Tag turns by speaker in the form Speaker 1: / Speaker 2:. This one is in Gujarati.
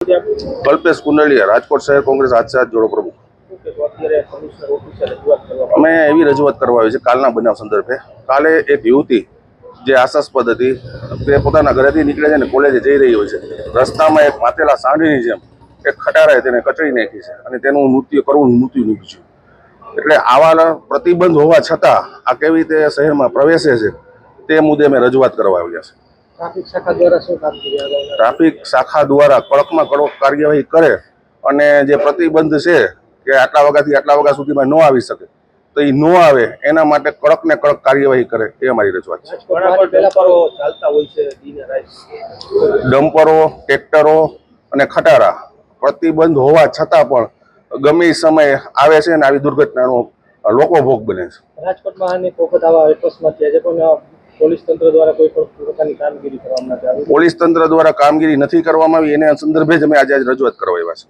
Speaker 1: કલ્પેશ કુંડલિયા, રાજકોટ શહેર કોંગ્રેસ હાથસાથ જોડો પ્રમુખ। અમે એવી રજૂઆત કરવા આવી છે કાલના બનાવ સંદર્ભે। કાલે એક યુવતી જે આશાસ્પદ હતી તે પોતાના ઘરેથી નીકળે છે અને કોલેજે જઈ રહી હોય છે। રસ્તામાં એક માતેલા સાંઢની જેમ એક ખટારાએ તેને કચડી નાખી છે અને તેનું કરુણ મૃત્યુ નીપજ્યું। એટલે આવા પ્રતિબંધ હોવા છતાં આ કેવી રીતે શહેરમાં પ્રવેશે છે તે મુદ્દે અમે રજૂઆત કરવા આવ્યા છે। ટ્રાફિક શાખા દ્વારા કડકમાં કડક કાર્યવાહી કરે અને જે પ્રતિબંધ છે કે આટલા વાગ્યાથી આટલા વાગ્યા સુધીમાં ન આવી શકે તો એ ન આવે એના માટે કડક ને કડક કાર્યવાહી કરે એ અમારી રજૂઆત છે। ડમ્પરો, ટ્રેક્ટરો અને ખટારા પ્રતિબંધ હોવા છતાં પણ ગમે સમયે આવે છે અને આવી દુર્ઘટનાનો લોકો ભોગ બને છે।
Speaker 2: રાજકોટમાં અનેક વખત આવા અકસ્માત થયા છે પણ પોલીસ તંત્ર દ્વારા કોઈ પણ પ્રકારની કામગીરી કરવામાં નથી આવી।
Speaker 1: પોલીસ તંત્ર દ્વારા કામગીરી નથી કરવામાં આવી, એના સંદર્ભે જ અમે આજે રજૂઆત કરવા આવ્યા છે।